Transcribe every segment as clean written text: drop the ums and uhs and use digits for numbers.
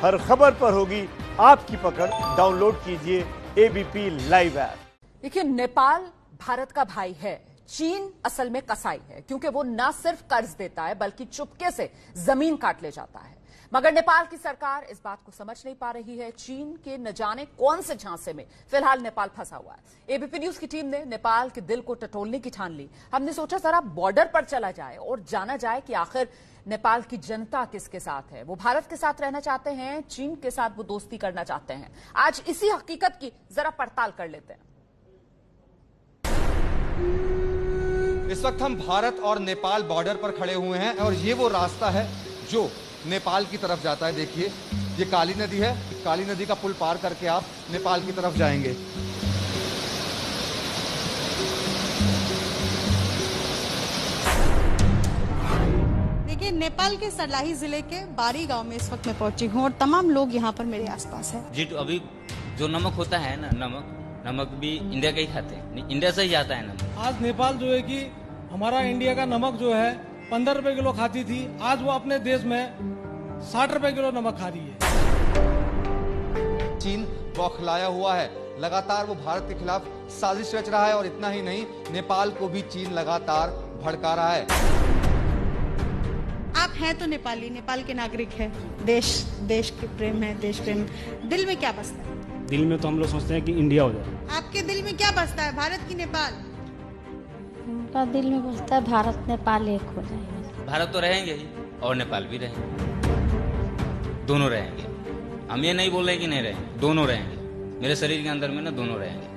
हर खबर पर होगी आपकी पकड़। डाउनलोड कीजिए एबीपी लाइव ऐप। देखिए, नेपाल भारत का भाई है, चीन असल में कसाई है, क्योंकि वो न सिर्फ कर्ज देता है बल्कि चुपके से जमीन काट ले जाता है। मगर नेपाल की सरकार इस बात को समझ नहीं पा रही है। चीन के न जाने कौन से झांसे में फिलहाल नेपाल फंसा हुआ है। एबीपी न्यूज की टीम ने नेपाल के दिल को टटोलने की ठान ली। हमने सोचा जरा बॉर्डर पर चला जाए और जाना जाए कि आखिर नेपाल की जनता किसके साथ है। वो भारत के साथ रहना चाहते हैं, चीन के साथ वो दोस्ती करना चाहते हैं। आज इसी हकीकत की जरा पड़ताल कर लेते हैं। इस वक्त हम भारत और नेपाल बॉर्डर पर खड़े हुए हैं और ये वो रास्ता है जो नेपाल की तरफ जाता है। देखिए, ये काली नदी है। काली नदी का पुल पार करके आप नेपाल की तरफ जाएंगे। देखिए, नेपाल के सर्लाही जिले के बारी गांव में इस वक्त मैं पहुंची हूं और तमाम लोग यहां पर मेरे आसपास हैं। जी, अभी जो नमक होता है ना, नमक भी इंडिया का ही खाते हैं, इंडिया से ही आता है नमक। आज नेपाल जो है कि हमारा इंडिया का नमक जो है 15 रुपए किलो खाती थी, आज वो अपने देश में 60 रुपए किलो नमक खा रही है। चीन बौखलाया हुआ है, लगातार वो भारत के खिलाफ साजिश रच रहा है और इतना ही नहीं, नेपाल को भी चीन लगातार भड़का रहा है। आप हैं तो नेपाली, नेपाल के नागरिक हैं, देश के प्रेम है, देश प्रेम। दिल में क्या बसता है? दिल में तो हम लोग सोचते हैं कि इंडिया हो जाए। आपके दिल में क्या बसता है, भारत की नेपाल? उनका दिल में बसता है भारत नेपाल एक हो जाएंगे। भारत तो रहेंगे ही और नेपाल भी रहेंगे, दोनों रहेंगे। हम ये नहीं बोल रहे कि नहीं रहेंगे, दोनों रहेंगे। मेरे शरीर के अंदर में ना दोनों रहेंगे।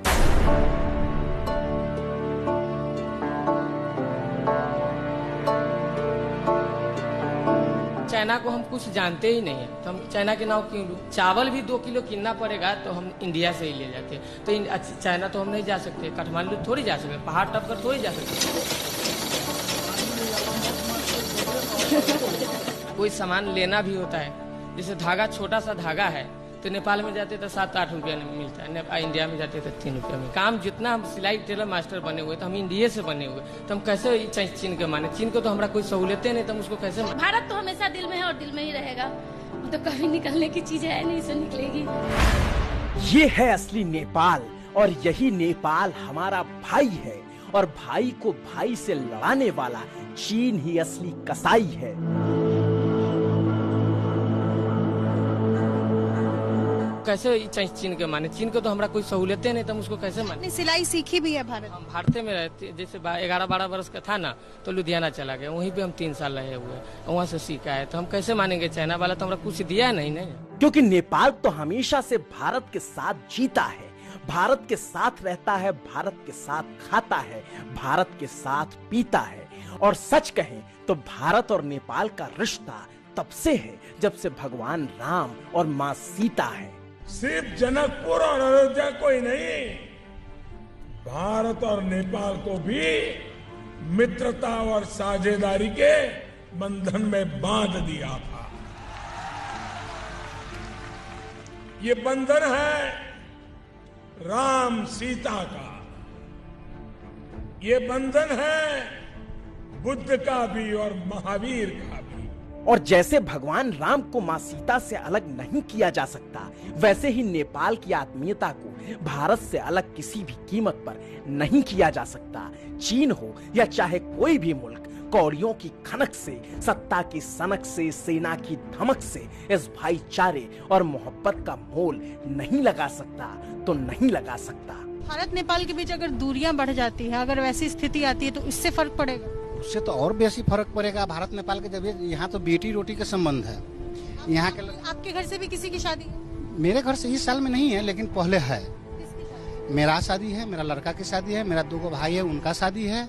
चाइना को हम कुछ जानते ही नहीं है, तो हम चाइना के नाम क्यों लूं? चावल भी 2 किलो किनना पड़ेगा तो हम इंडिया से ही ले जाते हैं। तो चाइना तो हम नहीं जा सकते, काठमांडू थोड़ी जा सकते, पहाड़ टप कर थोड़ी जा सकते। कोई सामान लेना भी होता है, जैसे धागा, छोटा सा धागा है तो नेपाल में जाते तो 7-8 रुपया में मिलता है, इंडिया में जाते तो 3 रुपया में। काम जितना हम सिलाई टेलर मास्टर बने हुए तो हम इंडिया से बने हुए, तो हम कैसे चीन के माने? चीन को तो हमारा कोई सहूलियतें नहीं, तो हम उसको कैसे माने? भारत तो हमेशा दिल में है और दिल में ही रहेगा, तो कभी निकलने की चीज है नहीं, से निकलेगी। ये है असली नेपाल और यही नेपाल हमारा भाई है, और भाई को भाई से लड़ाने वाला चीन ही असली कसाई है। कैसे चीन के माने? चीन को तो हमारा कोई सहूलियतें नहीं, तो हम उसको कैसे माने? सिलाई सीखी भी है भारत। हम भारत में रहते, जैसे 11-12 वर्ष का था ना, तो लुधियाना चला गया, वहीं पे हम 3 साल रहे हुए, वहाँ से सीखा है। तो हम कैसे मानेंगे? चाइना वाला तो हमारा कुछ दिया नहीं। क्योंकि नेपाल तो हमेशा से भारत के साथ जीता है, भारत के साथ रहता है, भारत के साथ खाता है, भारत के साथ पीता है। और सच कहें तो भारत और नेपाल का रिश्ता तब से है जब से भगवान राम और माँ सीता है। सिर्फ जनकपुर और अयोध्या को ही नहीं, भारत और नेपाल को भी मित्रता और साझेदारी के बंधन में बांध दिया था। ये बंधन है राम सीता का, ये बंधन है बुद्ध का भी और महावीर का भी। और जैसे भगवान राम को माँ सीता से अलग नहीं किया जा सकता, वैसे ही नेपाल की आत्मीयता को भारत से अलग किसी भी कीमत पर नहीं किया जा सकता। चीन हो या चाहे कोई भी मुल्क, कौड़ियों की खनक से, सत्ता की सनक से, सेना की धमक से इस भाईचारे और मोहब्बत का मोल नहीं लगा सकता, तो नहीं लगा सकता। भारत नेपाल के बीच अगर दूरियां बढ़ जाती है, अगर वैसी स्थिति आती है, तो इससे फर्क पड़ेगा? उससे तो और बेसी फर्क पड़ेगा। भारत नेपाल के जब यहाँ तो बेटी रोटी के संबंध है। यहाँ के आपके घर से भी किसी की शादी? मेरे घर से इस साल में नहीं है, लेकिन पहले है। मेरा शादी है, मेरा लड़का की शादी है, मेरा 2 भाई है, उनका शादी है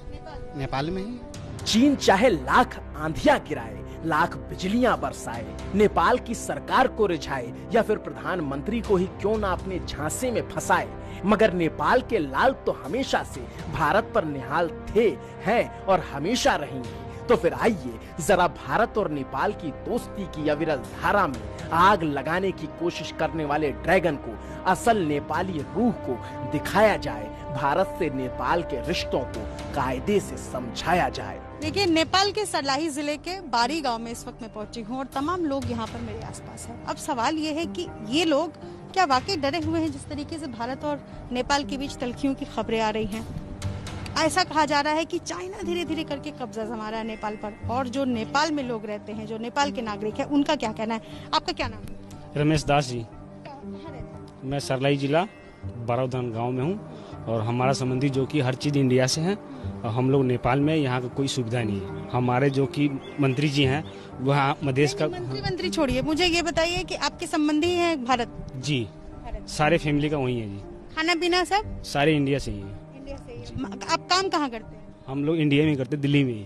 नेपाल में ही। चीन चाहे लाख आंधियां गिराए, लाख बिजलियां बरसाए, नेपाल की सरकार को रिझाए या फिर प्रधानमंत्री को ही क्यों ना अपने झांसे में फंसाए, मगर नेपाल के लाल तो हमेशा से भारत पर निहाल थे, हैं और हमेशा रहेंगे। तो फिर आइए जरा भारत और नेपाल की दोस्ती की अविरल धारा में आग लगाने की कोशिश करने वाले ड्रैगन को, असल नेपाली रूह को दिखाया जाए, भारत से नेपाल के रिश्तों को कायदे से समझाया जाए। देखिए, नेपाल के सरलाही जिले के बारी गांव में इस वक्त मैं पहुंची हूं और तमाम लोग यहां पर मेरे आसपास हैं। अब सवाल ये है कि ये लोग क्या वाकई डरे हुए हैं जिस तरीके से भारत और नेपाल के बीच तल्खियों की खबरें आ रही हैं। ऐसा कहा जा रहा है कि चाइना धीरे धीरे करके कब्जा जमा रहा है नेपाल पर, और जो नेपाल में लोग रहते हैं, जो नेपाल के नागरिक हैं, उनका क्या कहना है। आपका क्या नाम है? रमेश दास जी। मैं सरलाई जिला बाराउदान गांव में हूं और हमारा संबंधी जो कि हर चीज़ इंडिया से है और हम लोग नेपाल में यहाँ का कोई सुविधा नहीं है। हमारे जो कि मंत्री जी हैं वह मधेश का मंत्री छोड़िए, मुझे ये बताइए कि आपके संबंधी हैं भारत? जी, सारे फैमिली का वही है जी। खाना पीना सब सारे इंडिया से ही है। आप काम कहाँ करते हैं? हम लोग इंडिया में करते, दिल्ली में ही।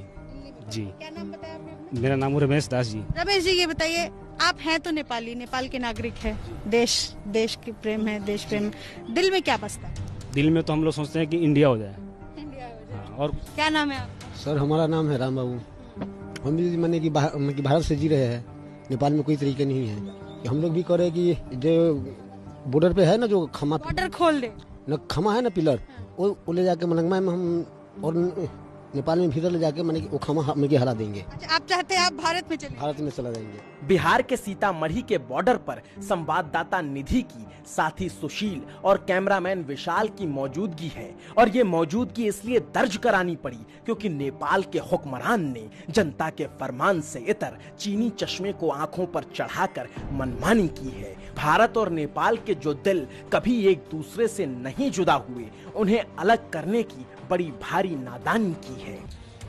जी। क्या नाम बताया आपने? मेरा नाम रमेश दास जी। रमेश जी, ये बताइए, आप हैं तो नेपाली, नेपाल के नागरिक हैं, देश के प्रेम है, देश प्रेम, दिल में क्या बसता है? दिल में तो हम लोग सोचते हैं कि इंडिया हो जाए। और क्या नाम है आपका? सर, हमारा नाम है राम बाबू। हम भी माने कि भारत से जी रहे हैं, नेपाल में कोई तरीके नहीं है कि हम लोग भी करे कि जो बॉर्डर पे है ना, जो खमा बॉर्डर खोल दे न, खमा है ना पिलर, वो ले जाके मनंगमा में हम और नेपाल में भीतर ले जाके माने कि वो खमा हम के हरा देंगे। अच्छा, आप चाहते हैं आप भारत में चले? भारत में चला जाएंगे। बिहार के सीतामढ़ी के बॉर्डर पर संवाददाता निधि की, साथी सुशील और कैमरामैन विशाल की मौजूदगी है, और ये मौजूदगी इसलिए दर्ज करानी पड़ी क्योंकि नेपाल के हुक्मरान ने जनता के फरमान से इतर चीनी चश्मे को आंखों पर चढ़ाकर मनमानी की है। भारत और नेपाल के जो दिल कभी एक दूसरे से नहीं जुदा हुए, उन्हें अलग करने की बड़ी भारी नादानी की है।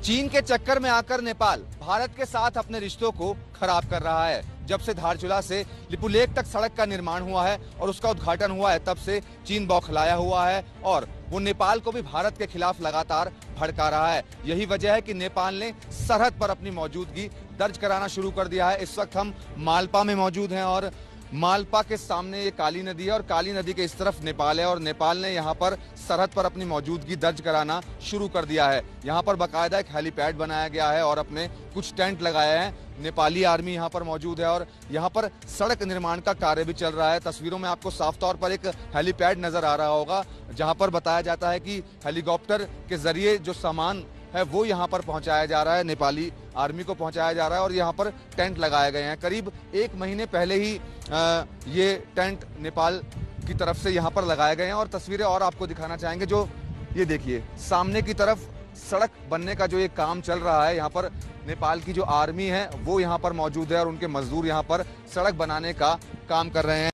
चीन के चक्कर में आकर नेपाल भारत के साथ अपने रिश्तों को खराब कर रहा है। जब से धारचूला से लिपुलेख तक सड़क का निर्माण हुआ है और उसका उद्घाटन हुआ है, तब से चीन बौखलाया हुआ है और वो नेपाल को भी भारत के खिलाफ लगातार भड़का रहा है। यही वजह है कि नेपाल ने सरहद पर अपनी मौजूदगी दर्ज कराना शुरू कर दिया है। इस वक्त हम मालपा में मौजूद हैं और मालपा के सामने ये काली नदी है और काली नदी के इस तरफ नेपाल है और नेपाल ने यहाँ पर सरहद पर अपनी मौजूदगी दर्ज कराना शुरू कर दिया है। यहाँ पर बाकायदा एक हेलीपैड बनाया गया है और अपने कुछ टेंट लगाए हैं। नेपाली आर्मी यहाँ पर मौजूद है और यहाँ पर सड़क निर्माण का कार्य भी चल रहा है। तस्वीरों में आपको साफ तौर पर एक हेलीपैड नजर आ रहा होगा, जहाँ पर बताया जाता है कि हेलीकॉप्टर के जरिए जो सामान है वो यहाँ पर पहुंचाया जा रहा है, नेपाली आर्मी को पहुंचाया जा रहा है और यहाँ पर टेंट लगाए गए हैं। करीब 1 महीने पहले ही ये टेंट नेपाल की तरफ से यहाँ पर लगाए गए हैं और तस्वीरें और आपको दिखाना चाहेंगे। जो ये देखिए, सामने की तरफ सड़क बनने का जो ये काम चल रहा है, यहाँ पर नेपाल की जो आर्मी है वो यहाँ पर मौजूद है और उनके मजदूर यहाँ पर सड़क बनाने का काम कर रहे हैं।